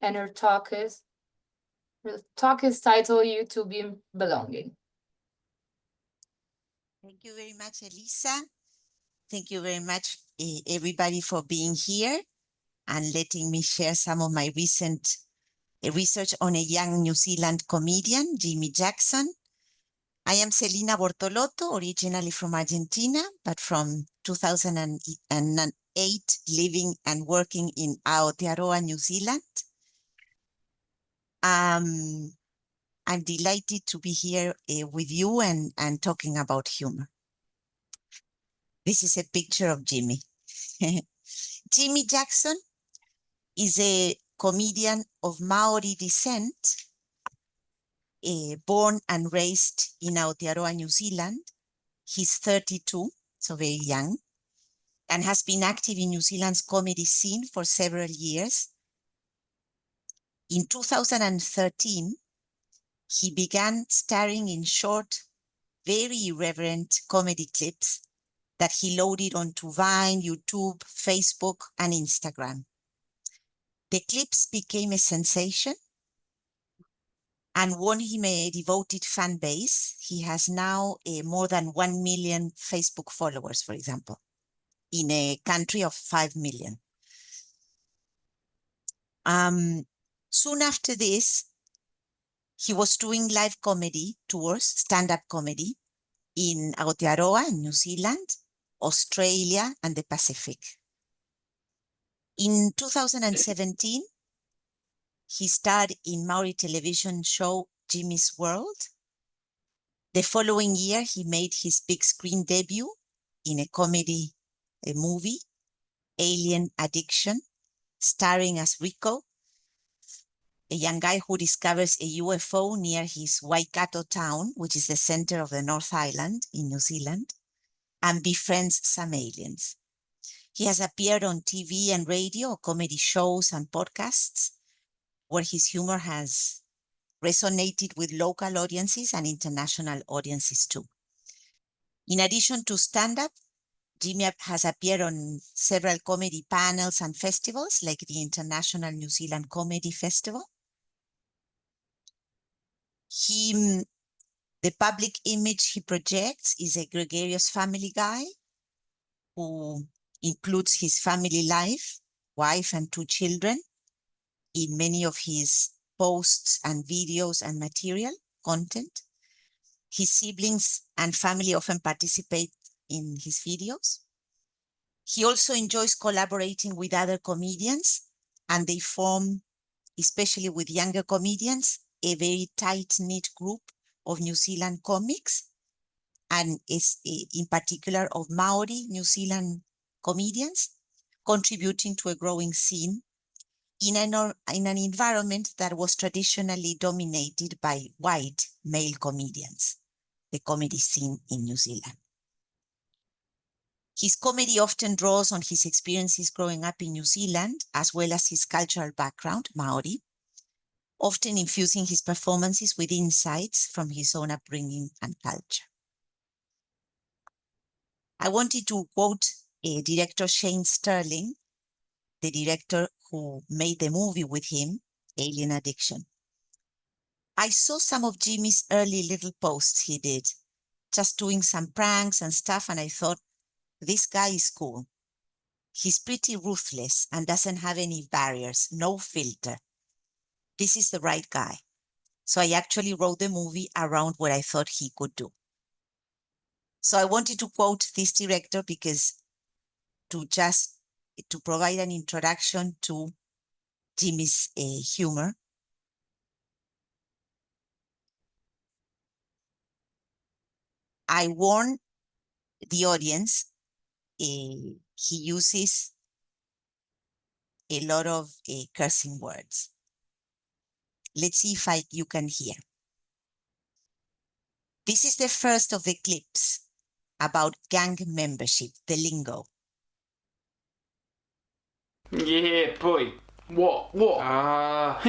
and her talk is titled "YouTube Belonging." Thank you very much, Elisa. Thank you very much, everybody, for being here and letting me share some of my recent research on a young New Zealand comedian, Jimmi Jackson. I am Celina Bortolotto, originally from Argentina, but from 2008, living and working in Aotearoa, New Zealand. I'm delighted to be here with you and talking about humor. This is a picture of Jimmy. Jimmi Jackson is a comedian of Maori descent, born and raised in Aotearoa, New Zealand. He's 32, so very young, and has been active in New Zealand's comedy scene for several years. In 2013, he began starring in short, very irreverent comedy clips that he loaded onto Vine, YouTube, Facebook, and Instagram. The clips became a sensation and won him a devoted fan base. He has now more than 1 million Facebook followers, for example, in a country of 5 million. Soon after this, he was doing live comedy tours, stand-up comedy, in Aotearoa, in New Zealand, Australia, and the Pacific. In 2017, he starred in Maori television show Jimmy's World. The following year, he made his big screen debut in a movie, Alien Addiction, starring as Rico, a young guy who discovers a UFO near his Waikato town, which is the center of the North Island in New Zealand, and befriends some aliens. He has appeared on TV and radio, comedy shows and podcasts, where his humor has resonated with local audiences and international audiences too. In addition to stand-up, Jimmy has appeared on several comedy panels and festivals, like the International New Zealand Comedy Festival. The public image he projects is a gregarious family guy who includes his family life, wife and 2 children, in many of his posts and videos and material content. His siblings and family often participate in his videos. He also enjoys collaborating with other comedians, and they form, especially with younger comedians, a very tight-knit group of New Zealand comics, and is in particular of Maori New Zealand comedians, contributing to a growing scene in an environment that was traditionally dominated by white male comedians, the comedy scene in New Zealand. His comedy often draws on his experiences growing up in New Zealand, as well as his cultural background, Maori, often infusing his performances with insights from his own upbringing and culture. I wanted to quote director Shane Sterling, the director who made the movie with him, Alien Addiction. I saw some of Jimmy's early little posts he did, just doing some pranks and stuff, and I thought, this guy is cool. He's pretty ruthless and doesn't have any barriers, no filter. This is the right guy. So I actually wrote the movie around what I thought he could do. So I wanted to quote this director because to provide an introduction to Jimmy's humor. I warn the audience, he uses a lot of cursing words. Let's see if you can hear. This is the first of the clips about gang membership, the lingo. Yeah, boy. What? Yowza!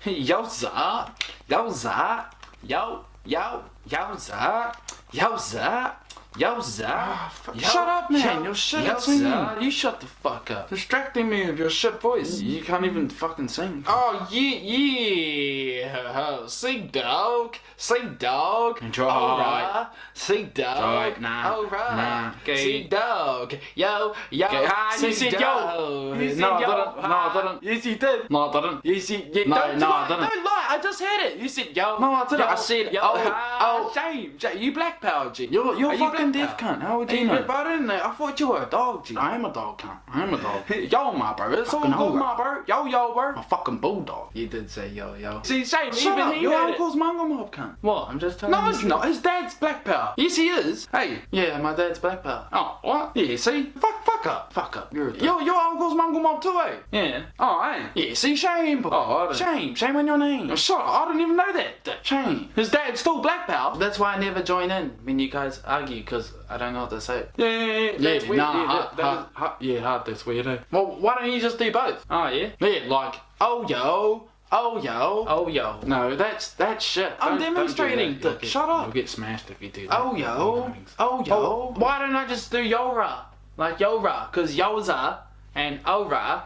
Yowza! Yowza! Yow! Yowza! Yowza! Yowza. Shut up, man. You're shit at singing. You shut the fuck up. Distracting me with your shit voice. You can't even fucking sing. Oh, yeah. Sing, dog. Sing, dog. Try. Alright. Sing, dog. Try. Nah. Alright. Nah. Sing, dog. Yo, yo. You said yo. You said No, I yo. didn't. No, I didn't. Yes, you did. No, I didn't. Yes, you did. No, Don't no, lie. I didn't. Don't lie. I just heard it. You said yo. No, I didn't. Yo, I said, yo. Shame. You black power, G. You're Are you fucking black deaf power? cunt. How would you Hey, know? but I didn't know. I thought you were a dog, G. I am a dog cunt. I am a dog. Yo, my bro. It's all Fucking good, hell, my bro. Yo, yo, bro. I'm a fucking bulldog. You did say yo, yo. See, Shane, Shut even up. he Your heard it. uncle's Mungo Mob cunt. What? I'm just telling you. No, it's not. His dad's black power. Yes, he is. Hey. Yeah, my dad's black power. Oh, what? Yeah, see? Fuck up. Fuck up. You're a dog. Your uncle's Mungo Mob too, eh? Yeah. Oh, hey. Yeah, see, shame. Oh, I don't- Shame. Shame on your name. Oh, shut up. I didn't even know that. Shame. His dad's still black power. That's why I never join in when you guys argue, because I don't know what to say. Yeah. That's weird. Nah, Yeah, hard, that's weird, eh? Well, why don't you just do both? Oh, yeah? Yeah, like, oh, yo. Oh, yo. Oh, yo. No, that's shit. I'm Don't do demonstrating. that. You'll get- Shut up. You'll get smashed if you do that. Oh, yo. Oh, yo. Why don't I just do Yora? Like Yora, because Yoza and Ora.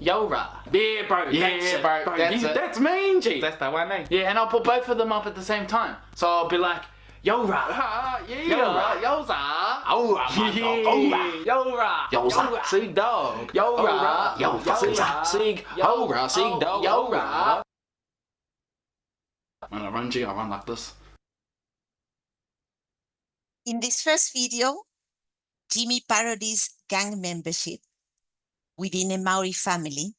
Yora. Yeah, bro. Yeah, that's it, bro, that's it. That's mean, G. That's the one, eh? Yeah, and I'll put both of them up at the same time. So I'll be like, Yora. Yora. Yoza. Ora. Yora. Yoza. Sig dog. Yora. Yoza. Sig. Ora. Sig dog. Yora. When I run, G, I run like this. In this first video, Jimmy parodies gang membership within a Maori family,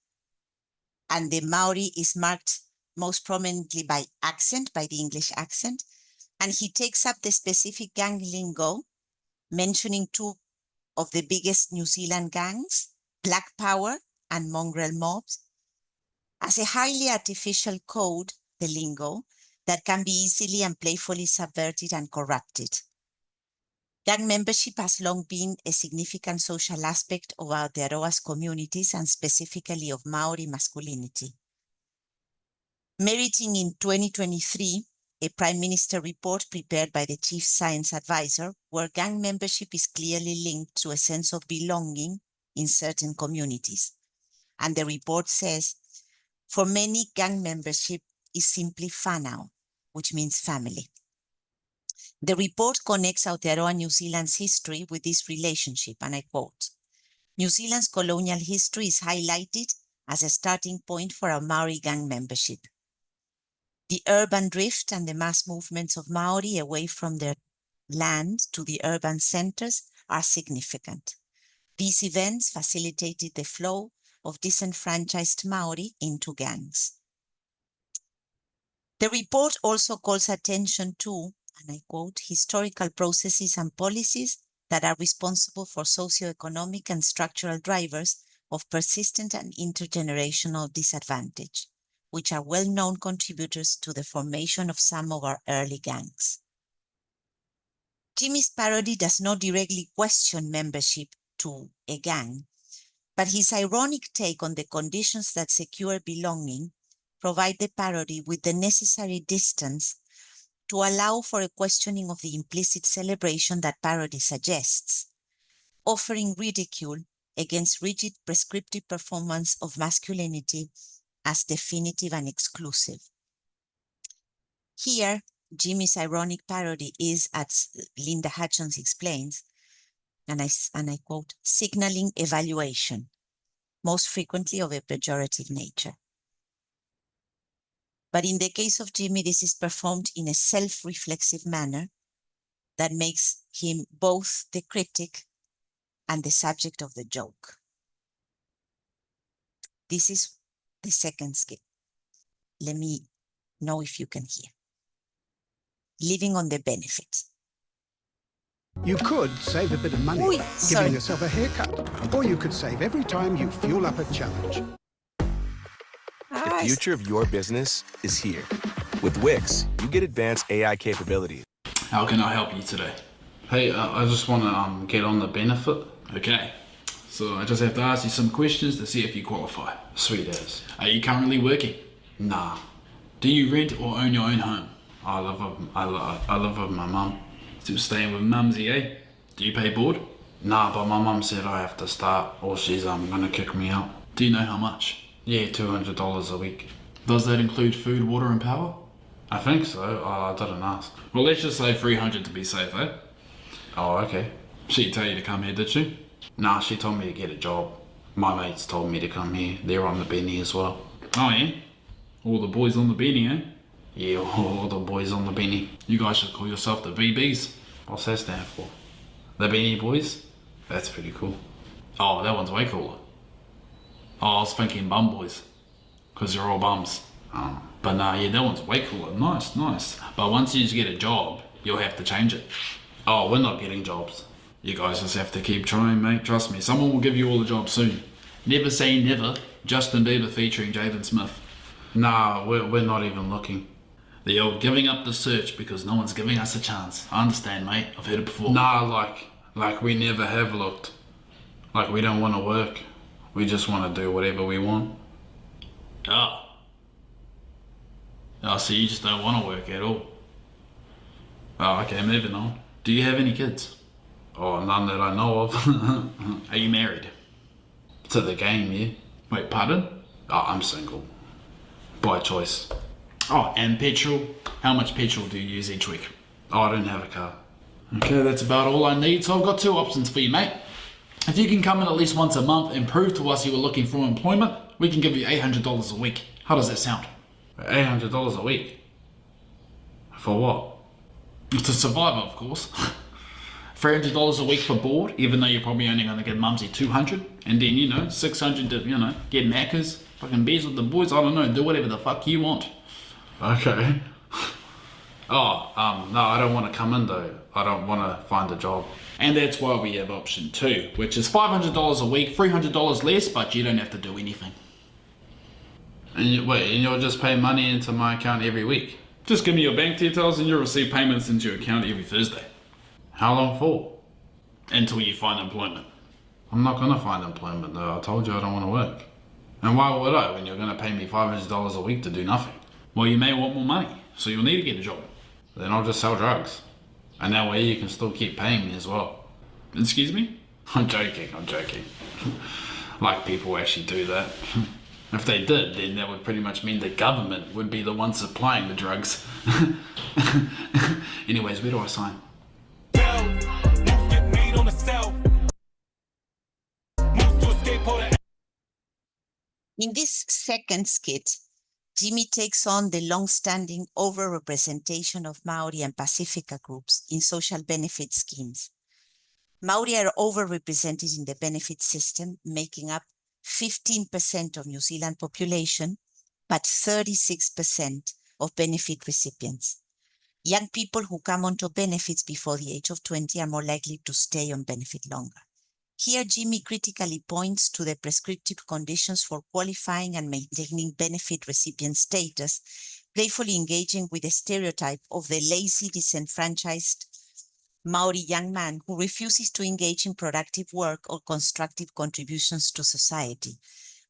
and the Maori is marked most prominently by accent, by the English accent, and he takes up the specific gang lingo, mentioning two of the biggest New Zealand gangs, Black Power and Mongrel Mobs, as a highly artificial code, the lingo, that can be easily and playfully subverted and corrupted. Gang membership has long been a significant social aspect of Aotearoa's communities and specifically of Maori masculinity. Meriting in 2023 a Prime Minister report prepared by the Chief Science Advisor, where gang membership is clearly linked to a sense of belonging in certain communities. And the report says, for many, gang membership is simply whanau, which means family. The report connects Aotearoa New Zealand's history with this relationship, and I quote, New Zealand's colonial history is highlighted as a starting point for our Maori gang membership. The urban drift and the mass movements of Maori away from their land to the urban centers are significant. These events facilitated the flow of disenfranchised Maori into gangs. The report also calls attention to, and I quote, historical processes and policies that are responsible for socioeconomic and structural drivers of persistent and intergenerational disadvantage, which are well-known contributors to the formation of some of our early gangs. Jimmy's parody does not directly question membership to a gang, but his ironic take on the conditions that secure belonging provide the parody with the necessary distance to allow for a questioning of the implicit celebration that parody suggests, offering ridicule against rigid prescriptive performance of masculinity as definitive and exclusive. Here, Jimmy's ironic parody is, as Linda Hutchins explains, and I quote, signaling evaluation, most frequently of a pejorative nature. But in the case of Jimmy, this is performed in a self-reflexive manner that makes him both the critic and the subject of the joke. This is the second skit. Let me know if you can hear. Living on the benefits. You could save a bit of money sorry. giving yourself a haircut, or you could save every time you fuel up a challenge. The future of your business is here. With Wix, you get advanced AI capabilities. How can I help you today? Hey, I just want to get on the benefit. Okay. So I just have to ask you some questions to see if you qualify. Sweet as. Are you currently working? Nah. Do you rent or own your own home? I live with my mum. Still staying with mumsy, eh? Do you pay board? Nah, but my mum said I have to start or she's gonna kick me out. Do you know how much? Yeah, $200 a week. Does that include food, water and power? I think so. I didn't ask. Well, let's just say 300 to be safe, eh? Oh, okay. She tell you to come here, did she? Nah, she told me to get a job. My mates told me to come here. They're on the beanie as well. Oh, yeah? All the boys on the beanie, eh? Yeah, all the boys on the beanie. You guys should call yourself the BBs. What's that stand for? The Beanie Boys? That's pretty cool. Oh, that one's way cooler. Oh, I was thinking bum boys. Because you're all bums. But nah, yeah, that one's way cooler. Nice, nice. But once you get a job, you'll have to change it. Oh, we're not getting jobs. You guys just have to keep trying, mate. Trust me, someone will give you all the jobs soon. Never say never. Justin Bieber featuring Jaden Smith. Nah, we're not even looking. The old giving up the search because no one's giving us a chance. I understand, mate. I've heard it before. Nah, like we never have looked. Like we don't want to work. We just want to do whatever we want. Oh, so you just don't want to work at all. Oh, okay, moving on. Do you have any kids? Oh, none that I know of. Are you married? To the game, yeah. Wait, pardon? Oh, I'm single. By choice. Oh, and petrol? How much petrol do you use each week? Oh, I don't have a car. Okay, that's about all I need. So I've got two options for you, mate. If you can come in at least once a month and prove to us you were looking for employment, we can give you $800 a week. How does that sound? $800 a week? For what? To survive, of course. $300 a week for board, even though you're probably only going to get mumsy $200, and then, $600 to, get Maccas, fucking beers with the boys, I don't know, do whatever the fuck you want. Okay. Oh, no, I don't want to come in though. I don't want to find a job. And that's why we have option 2, which is $500 a week, $300 less, but you don't have to do anything. And you'll just pay money into my account every week? Just give me your bank details and you'll receive payments into your account every Thursday. How long for? Until you find employment. I'm not gonna find employment though. I told you I don't want to work. And why would I when you're gonna pay me $500 a week to do nothing? Well, you may want more money, so you'll need to get a job. Then I'll just sell drugs. And that way you can still keep paying me as well. Excuse me? I'm joking. Like people actually do that. If they did, then that would pretty much mean the government would be the one supplying the drugs. Anyways, where do I sign? In this second skit, Jimmi takes on the long-standing overrepresentation of Maori and Pacifica groups in social benefit schemes. Maori are overrepresented in the benefit system, making up 15% of New Zealand population, but 36% of benefit recipients. Young people who come onto benefits before the age of 20 are more likely to stay on benefit longer. Here, Jimmi critically points to the prescriptive conditions for qualifying and maintaining benefit recipient status, playfully engaging with the stereotype of the lazy, disenfranchised Maori young man who refuses to engage in productive work or constructive contributions to society,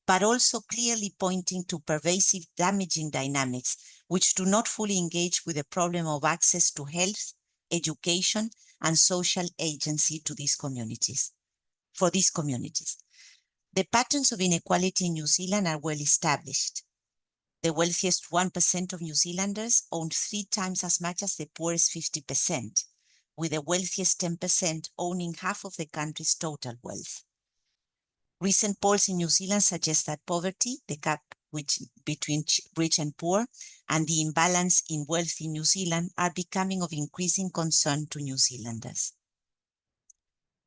but also clearly pointing to pervasive damaging dynamics which do not fully engage with the problem of access to health, education, and social agency to these communities. For these communities. The patterns of inequality in New Zealand are well established. The wealthiest 1% of New Zealanders own 3 times as much as the poorest 50%, with the wealthiest 10% owning half of the country's total wealth. Recent polls in New Zealand suggest that poverty, the gap between rich and poor, and the imbalance in wealth in New Zealand are becoming of increasing concern to New Zealanders.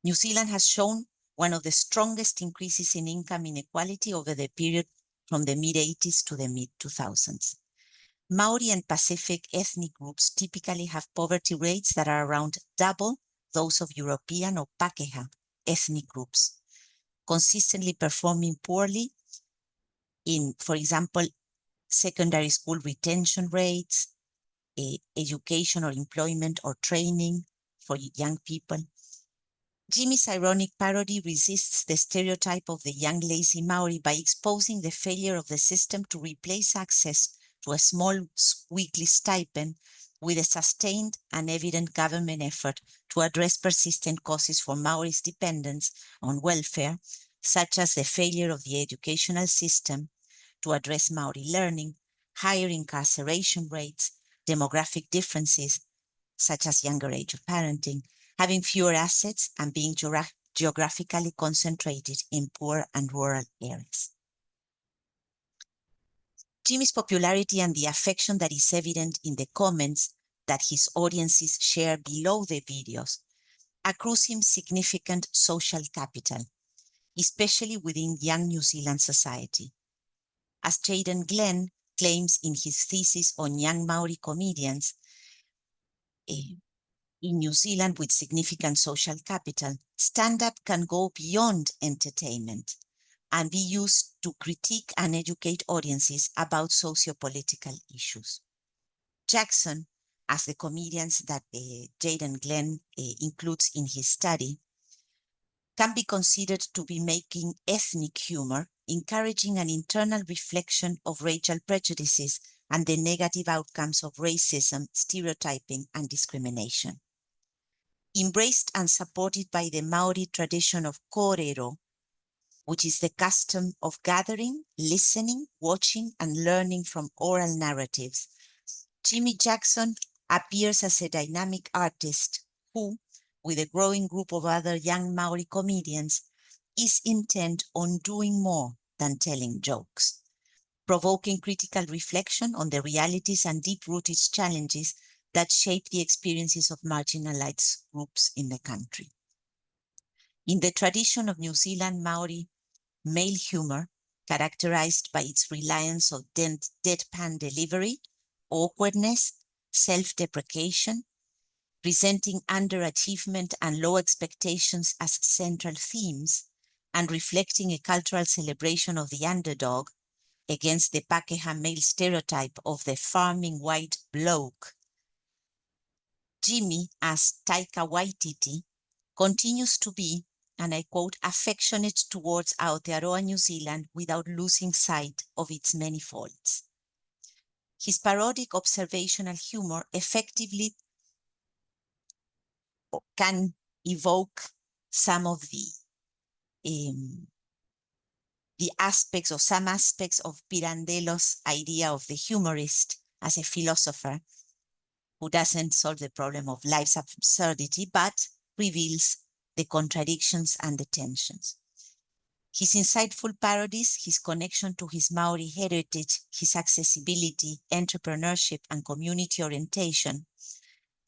New Zealand has shown one of the strongest increases in income inequality over the period from the mid-80s to the mid-2000s. Maori and Pacific ethnic groups typically have poverty rates that are around double those of European or Pakeha ethnic groups, consistently performing poorly in, for example, secondary school retention rates, education or employment or training for young people. Jimmi's ironic parody resists the stereotype of the young lazy Maori by exposing the failure of the system to replace access to a small weekly stipend with a sustained and evident government effort to address persistent causes for Maori's dependence on welfare, such as the failure of the educational system to address Maori learning, higher incarceration rates, demographic differences, such as younger age of parenting, having fewer assets, and being geographically concentrated in poor and rural areas. Jimmi's popularity and the affection that is evident in the comments that his audiences share below the videos accrues him significant social capital, especially within young New Zealand society. As Jaden Glenn claims in his thesis on young Maori comedians, in New Zealand with significant social capital, stand-up can go beyond entertainment and be used to critique and educate audiences about socio-political issues. Jackson, as the comedians that Jaden Glenn includes in his study, can be considered to be making ethnic humor, encouraging an internal reflection of racial prejudices and the negative outcomes of racism, stereotyping, and discrimination. Embraced and supported by the Maori tradition of kōrero, which is the custom of gathering, listening, watching, and learning from oral narratives, Jimmi Jackson appears as a dynamic artist who, with a growing group of other young Maori comedians, is intent on doing more than telling jokes, provoking critical reflection on the realities and deep-rooted challenges that shape the experiences of marginalized groups in the country. In the tradition of New Zealand Maori male humor, characterized by its reliance on deadpan delivery, awkwardness, self-deprecation, presenting underachievement and low expectations as central themes, and reflecting a cultural celebration of the underdog against the Pakeha male stereotype of the farming white bloke, Jimmi, as Taika Waititi, continues to be, and I quote, affectionate towards Aotearoa New Zealand without losing sight of its many faults. His parodic observational humor effectively can evoke some of the aspects or some aspects of Pirandello's idea of the humorist as a philosopher who doesn't solve the problem of life's absurdity, but reveals the contradictions and the tensions. His insightful parodies, his connection to his Maori heritage, his accessibility, entrepreneurship, and community orientation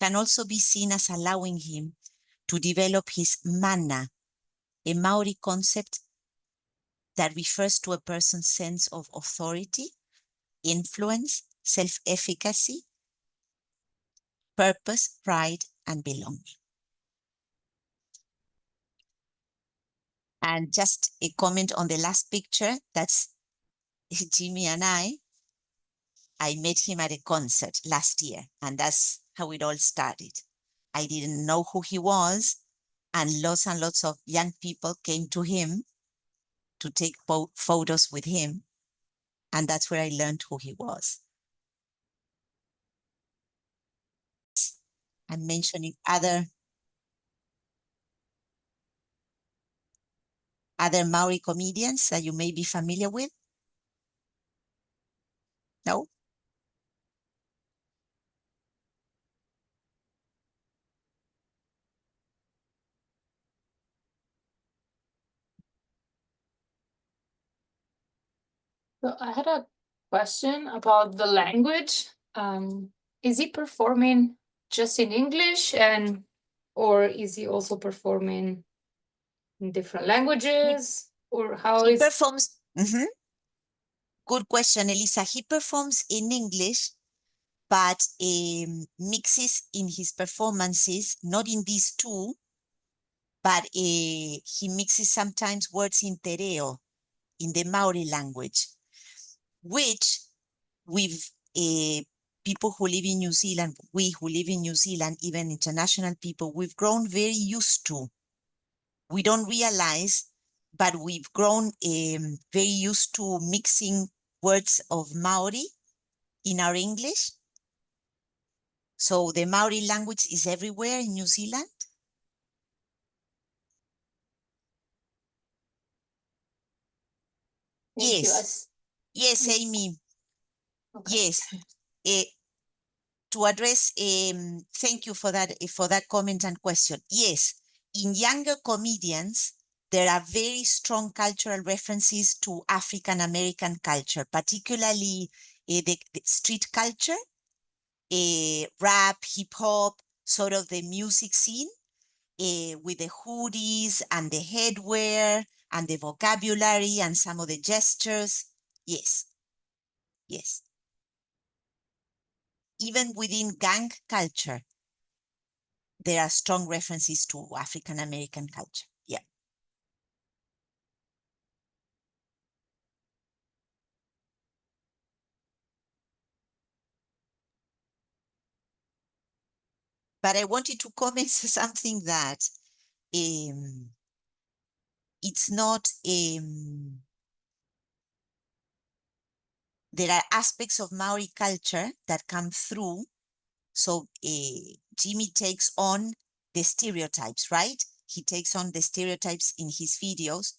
can also be seen as allowing him to develop his mana, a Maori concept that refers to a person's sense of authority, influence, self-efficacy, purpose, pride, and belonging. And just a comment on the last picture, that's Jimmi and I met him at a concert last year, and that's how it all started. I didn't know who he was, and lots of young people came to him to take photos with him, and that's where I learned who he was. I'm mentioning other Maori comedians that you may be familiar with. No? So I had a question about the language. Is he performing just in English or is he also performing in different languages? Or how He is performs. Good question, Elisa. He performs in English, but mixes in his performances, not in these two, but he mixes sometimes words in te reo, in the Maori language, which with people who live in New Zealand, we who live in New Zealand, even international people, we've grown very used to. We don't realize, but we've grown very used to mixing words of Maori in our English. So the Maori language is everywhere in New Zealand. Thank you. Yes. Yes, Yes. Amy. Okay. Yes. To address, thank you for that comment and question. Yes, in younger comedians, there are very strong cultural references to African American culture, particularly the street culture, rap, hip hop, sort of the music scene, with the hoodies and the headwear and the vocabulary and some of the gestures. Yes, yes. Even within gang culture, there are strong references to African American culture. Yeah. But I wanted to comment something that it's not, there are aspects of Maori culture that come through. So Jimmy takes on the stereotypes, right? He takes on the stereotypes in his videos,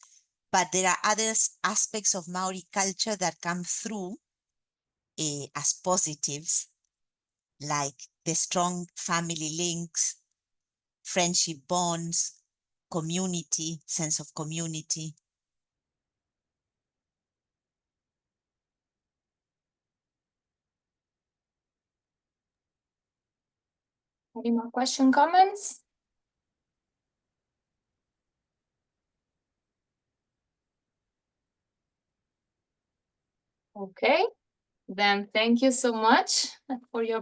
but there are other aspects of Maori culture that come through as positives, like the strong family links, friendship bonds, community, sense of community. Any more question, comments? Okay, then thank you so much for your